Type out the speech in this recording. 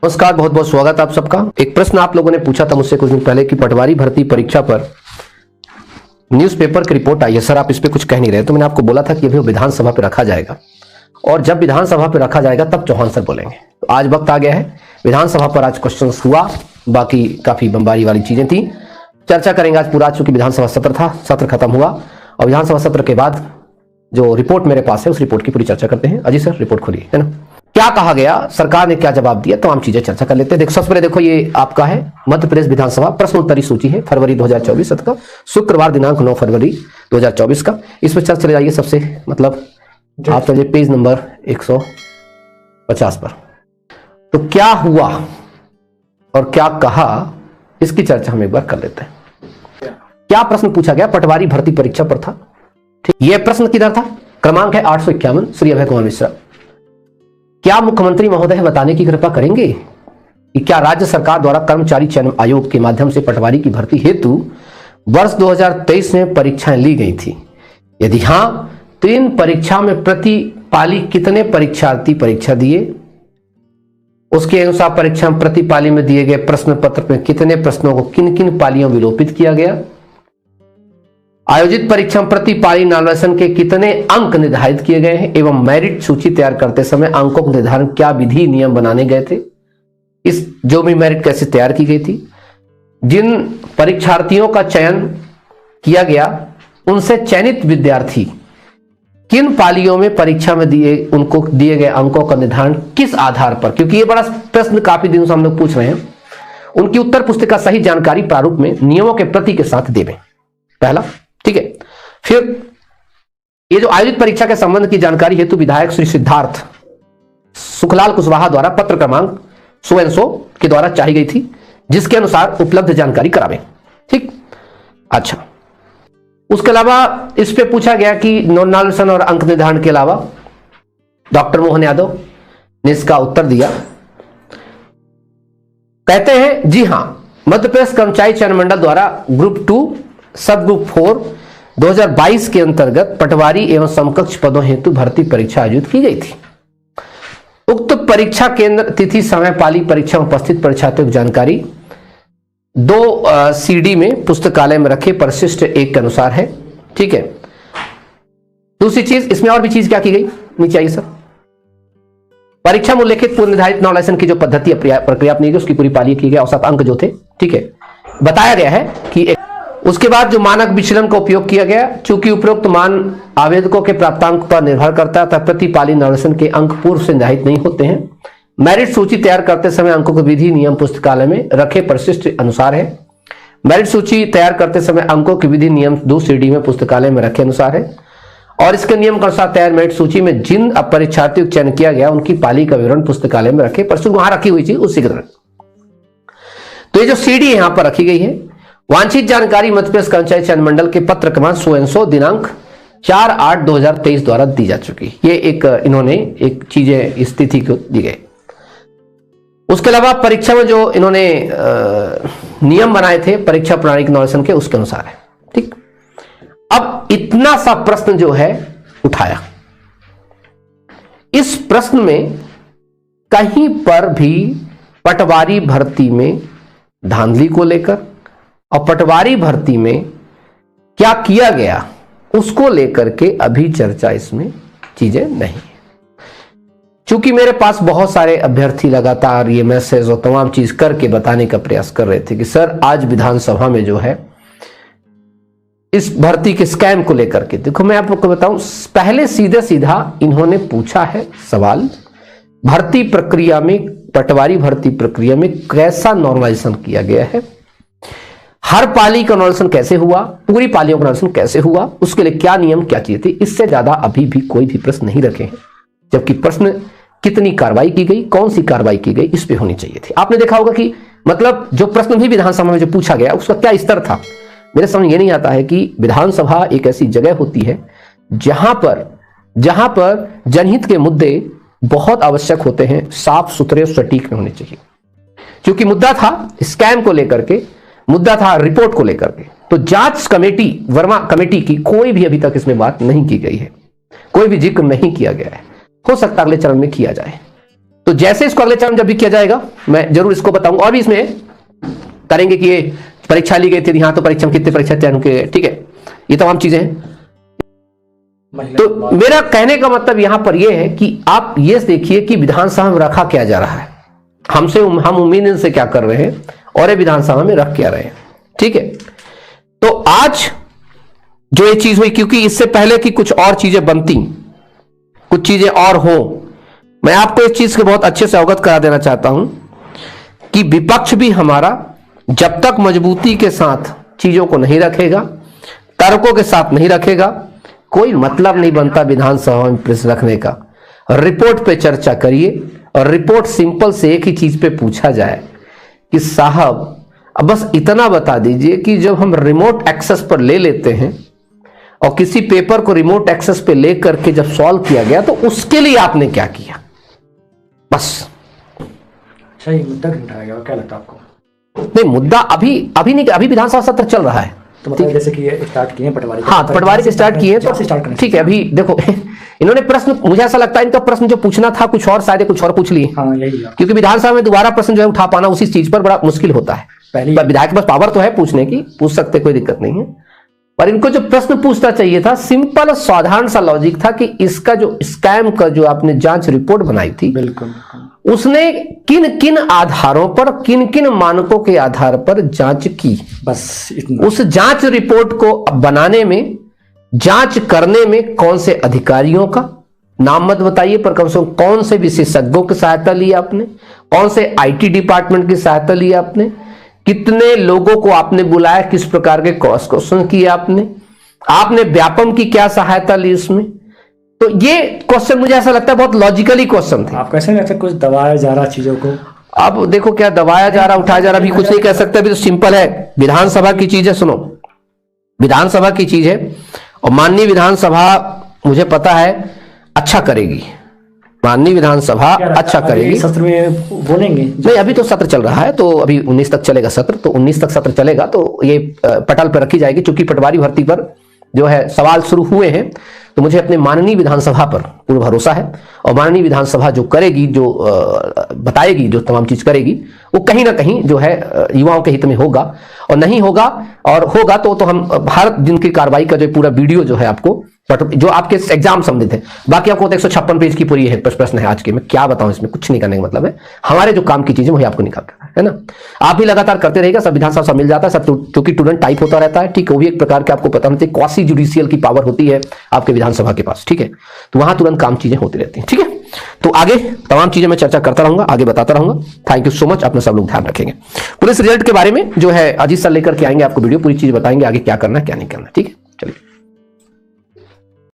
नमस्कार, बहुत बहुत स्वागत आप सबका। एक प्रश्न आप लोगों ने पूछा था मुझसे कुछ दिन पहले कि पटवारी भर्ती परीक्षा पर न्यूज़पेपर की रिपोर्ट आई है, सर आप इस पे कुछ कह नहीं रहे। तो मैंने आपको बोला था कि अभी विधानसभा पे रखा जाएगा और जब विधानसभा पे रखा जाएगा तब चौहान सर बोलेंगे। तो आज वक्त आ गया है, विधानसभा पर आज क्वेश्चन हुआ, बाकी काफी बमबारी वाली चीजें थी, चर्चा करेंगे आज पूरा। चूंकि विधानसभा सत्र था, सत्र खत्म हुआ और विधानसभा सत्र के बाद जो रिपोर्ट मेरे पास है उस रिपोर्ट की पूरी चर्चा करते हैं। अजय सर रिपोर्ट खोलिए, है ना, क्या कहा गया, सरकार ने क्या जवाब दिया, तमाम चीजें चर्चा कर लेते हैं। देखो सबसे पहले देखो, ये आपका है मध्य प्रदेश विधानसभा प्रश्नोत्तरी सूची है फरवरी 2024 का, शुक्रवार दिनांक 9 फरवरी 2024 का। इसमें चले जाइए सबसे, मतलब आप चलिए पेज नंबर 150 पर। तो क्या हुआ और क्या कहा, इसकी चर्चा हम एक बार कर लेते हैं। क्या प्रश्न पूछा गया, पटवारी भर्ती परीक्षा पर था। ठीक, यह प्रश्न किधर था, क्रमांक है 851, श्री अभय कुमार मिश्रा। क्या मुख्यमंत्री महोदय बताने की कृपा करेंगे कि क्या राज्य सरकार द्वारा कर्मचारी चयन आयोग के माध्यम से पटवारी की भर्ती हेतु वर्ष 2023 में परीक्षाएं ली गई थी? यदि हां, तो इन परीक्षा में प्रति पाली कितने परीक्षार्थी परीक्षा दिए, उसके अनुसार परीक्षा में प्रति पाली में दिए गए प्रश्न पत्र में कितने प्रश्नों को किन किन पालियों में विलोपित किया गया, आयोजित परीक्षा में प्रति पाली नॉमिनेशन के कितने अंक निर्धारित किए गए हैं, एवं मेरिट सूची तैयार करते समय अंकों का निर्धारण क्या विधि नियम बनाने गए थे, इस जो भी मेरिट कैसे तैयार की गई थी, जिन परीक्षार्थियों का चयन किया गया उनसे चयनित विद्यार्थी किन पालियों में परीक्षा में उनको दिए गए अंकों का निर्धारण किस आधार पर, क्योंकि ये बड़ा प्रश्न काफी दिनों से हम लोग पूछ रहे हैं, उनकी उत्तर पुस्तिका सही जानकारी प्रारूप में नियमों के प्रति के साथ देवें, पहला। ठीक है, फिर ये जो आयोजित परीक्षा के संबंध की जानकारी हेतु विधायक श्री सिद्धार्थ सुखलाल कुशवाहा द्वारा पत्र क्रमांक 100 के द्वारा चाही गई थी, जिसके अनुसार उपलब्ध जानकारी करावें। ठीक, अच्छा, उसके अलावा इस पे पूछा गया कि नॉमिनेशन और अंक निर्धारण के अलावा डॉक्टर मोहन यादव ने इसका उत्तर दिया, कहते हैं जी हां, मध्य प्रदेश कर्मचारी चयन मंडल द्वारा ग्रुप 2 सब ग्रुप 4 2022 के अंतर्गत पटवारी एवं समकक्ष पदों हेतु भर्ती परीक्षा आयोजित की गई थी। उक्त परीक्षा केंद्र, तिथि, समय, पाली, परीक्षा में उपस्थित परीक्षार्थियों की जानकारी 2 CD में पुस्तकालय में रखे परिशिष्ट 1 के अनुसार है। ठीक है, दूसरी चीज इसमें और भी चीज क्या की गई, नीचे आइए सर। परीक्षा में उल्लेखित पूर्व निर्धारित नॉमिनेशन की जो पद्धति प्रक्रिया अपनी उसकी पूरी पाली की गई, औसत अंक जो थे, ठीक है, बताया गया है कि उसके बाद जो मानक विचलन का उपयोग किया गया, चूंकि उपरोक्त मान आवेदकों के प्राप्तांक पर निर्भर करता है, तथा प्रति पाली नॉमिनेशन के अंक पूर्व से निर्धारित नहीं होते हैं। मेरिट सूची तैयार करते समय अंकों की विधि नियम पुस्तकालय में रखे परिशिष्ट अनुसार है। मेरिट सूची तैयार करते समय अंकों की विधि नियम 2 CD में पुस्तकालय में रखे अनुसार है, और इसके नियम के अनुसार तैयार मेरिट सूची में जिन परीक्षार्थियों का चयन किया गया उनकी पाली का विवरण पुस्तकालय में रखे परिशिष्ट वहां रखी हुई थी उसी के तरह। तो ये जो CD यहां पर रखी गई है, वांछित जानकारी मध्य प्रदेश कर्मचारी चयन मंडल के पत्र क्रमांक 100 दिनांक 4/8/2023 द्वारा दी जा चुकी। ये एक इन्होंने एक चीजें स्थिति को दी गई। उसके अलावा परीक्षा में जो इन्होंने नियम बनाए थे परीक्षा प्रणाली के नॉमिनेशन के, उसके अनुसार है। ठीक, अब इतना सा प्रश्न जो है उठाया, इस प्रश्न में कहीं पर भी पटवारी भर्ती में धांधली को लेकर और पटवारी भर्ती में क्या किया गया उसको लेकर के अभी चर्चा इसमें चीजें नहीं है। चूंकि मेरे पास बहुत सारे अभ्यर्थी लगातार ये मैसेज और तमाम चीज करके बताने का प्रयास कर रहे थे कि सर आज विधानसभा में जो है इस भर्ती के स्कैम को लेकर के, देखो मैं आपको बताऊं, पहले सीधे सीधा इन्होंने पूछा है सवाल, भर्ती प्रक्रिया में, पटवारी भर्ती प्रक्रिया में कैसा नॉर्मलाइजेशन किया गया है, हर पाली का नॉमिनेशन कैसे हुआ, पूरी पालियों का नॉमिनेशन कैसे हुआ, उसके लिए क्या नियम क्या चीज थी। इससे ज्यादा अभी भी कोई भी प्रश्न नहीं रखे हैं, जबकि प्रश्न कितनी कार्रवाई की गई, कौन सी कार्रवाई की गई, इस पे होनी चाहिए थी। आपने देखा होगा कि मतलब जो प्रश्न भी विधानसभा में जो पूछा गया उसका क्या स्तर था। मेरे समझ ये नहीं आता है कि विधानसभा एक ऐसी जगह होती है जहां पर जनहित के मुद्दे बहुत आवश्यक होते हैं, साफ सुथरे सटीक होने चाहिए। क्योंकि मुद्दा था स्कैम को लेकर के, मुद्दा था रिपोर्ट को लेकर के, तो जांच कमेटी, वर्मा कमेटी की कोई भी अभी तक इसमें बात नहीं की गई है, कोई भी जिक्र नहीं किया गया है। हो सकता है अगले चरण में किया जाए। तो जैसे इसको अगले चरण जब भी किया जाएगा मैं जरूर इसको बताऊंगा, और भी इसमें करेंगे कि ये परीक्षा ली गई थी, यहाँ तो परीक्षा में कितने परीक्षा चयन के, ठीक है, ये तमाम चीजें हैं। तो मेरा कहने का मतलब यहां पर यह है कि आप ये देखिए कि विधानसभा में रखा क्या जा रहा है, हम उम्मीद से क्या कर रहे हैं और ये विधानसभा में रख क्या रहे हैं, ठीक है। तो आज जो ये चीज हुई, क्योंकि इससे पहले कि कुछ और चीजें बनती, कुछ चीजें और हो, मैं आपको इस चीज के बहुत अच्छे से अवगत करा देना चाहता हूं कि विपक्ष भी हमारा जब तक मजबूती के साथ चीजों को नहीं रखेगा, तर्कों के साथ नहीं रखेगा, कोई मतलब नहीं बनता विधानसभा में प्रेस रखने का। रिपोर्ट पे चर्चा करिए और रिपोर्ट सिंपल से एक ही चीज पे पूछा जाए कि साहब अब बस इतना बता दीजिए कि जब हम रिमोट एक्सेस पर ले लेते हैं और किसी पेपर को रिमोट एक्सेस पे ले करके जब सॉल्व किया गया तो उसके लिए आपने क्या किया, बस। अच्छा, ये मुद्दा क्यों उठाया गया, क्या लगता है आपको? नहीं, मुद्दा अभी नहीं, अभी विधानसभा सत्र चल रहा है, तो मतलब जैसे कि ये स्टार्ट किए पटवारी, हाँ पटवारी से स्टार्ट किए तो ठीक है। अभी देखो इन्होंने प्रश्न, मुझे ऐसा लगता है इनका प्रश्न जो पूछना था कुछ और, शायद कुछ और पूछ लिए, हाँ यही, क्योंकि विधानसभा में दोबारा प्रश्न जो है उठा पाना उसी चीज पर बड़ा मुश्किल होता है। पर विधायक के पास पावर तो है पूछने की, पूछ सकते, कोई दिक्कत नहीं है, पर इनको जो प्रश्न पूछना चाहिए था सिंपल साधारण सा लॉजिक था कि इसका जो स्कैम का जो आपने जांच रिपोर्ट बनाई थी, बिल्कुल उसने किन किन आधारों पर, किन किन मानकों के आधार पर जांच की, बस इतना। उस जांच रिपोर्ट को बनाने में, जांच करने में कौन से अधिकारियों का नाम मत बताइए, पर कम से कम कौन से विशेषज्ञों की सहायता ली आपने, कौन से आईटी डिपार्टमेंट की सहायता ली आपने, कितने लोगों को आपने बुलाया, किस प्रकार के क्रॉस क्वेश्चन किए आपने व्यापम की क्या सहायता ली इसमें। तो ये क्वेश्चन मुझे ऐसा लगता है बहुत लॉजिकली क्वेश्चन थे। आप कैसे लगता है कुछ दबाया जा रहा चीजों को? अब देखो क्या दबाया जा रहा, उठाया जा रहा, अभी कुछ नहीं कह सकते, अभी तो सिंपल है। विधानसभा की चीज है, सुनो, विधानसभा की चीज है और माननीय विधानसभा मुझे पता है अच्छा करेगी, माननीय विधानसभा अच्छा करेगी। सत्र में बोलेंगे? नहीं, अभी तो सत्र चल रहा है, तो अभी 19 तक चलेगा सत्र, तो 19 तक सत्र चलेगा, तो ये पटल पर रखी जाएगी। चूंकि पटवारी भर्ती पर जो है सवाल शुरू हुए हैं, तो मुझे अपने माननीय विधानसभा पर पूर्ण भरोसा है, और माननीय विधानसभा जो करेगी, जो बताएगी, जो तमाम चीज करेगी, वो कहीं ना कहीं जो है युवाओं के हित में होगा, और नहीं होगा और होगा तो हम भारत दिन की कार्रवाई का जो पूरा वीडियो जो है आपको, जो आपके एग्जाम संबंधित है, बाकी आपको 156 पेज की पूरी है प्रश्न है आज के, मैं क्या बताऊं, इसमें कुछ नहीं करने का मतलब है, हमारे जो काम की चीजें वही आपको निकाल कर, है ना। आप भी लगातार करते रहेगा, सब विधानसभा सब मिल जाता है, सब क्योंकि तुरंत टाइप होता रहता है, ठीक है। वो भी एक प्रकार के आपको पता होना चाहिए, क्वासी जुडिशियल की पावर होती है आपके विधानसभा के पास, ठीक है, तो वहां तुरंत काम चीजें होती रहती हैं, ठीक है। तो आगे तमाम चीजें मैं चर्चा करता रहूंगा, आगे बताता रहूंगा। थैंक यू सो मच, अपना सब लोग ध्यान रखेंगे। पुलिस रिजल्ट के बारे में जो है अजीत सर लेकर के आएंगे, आपको वीडियो पूरी चीज बताएंगे, आगे क्या करना है क्या नहीं करना, ठीक है। चलिए।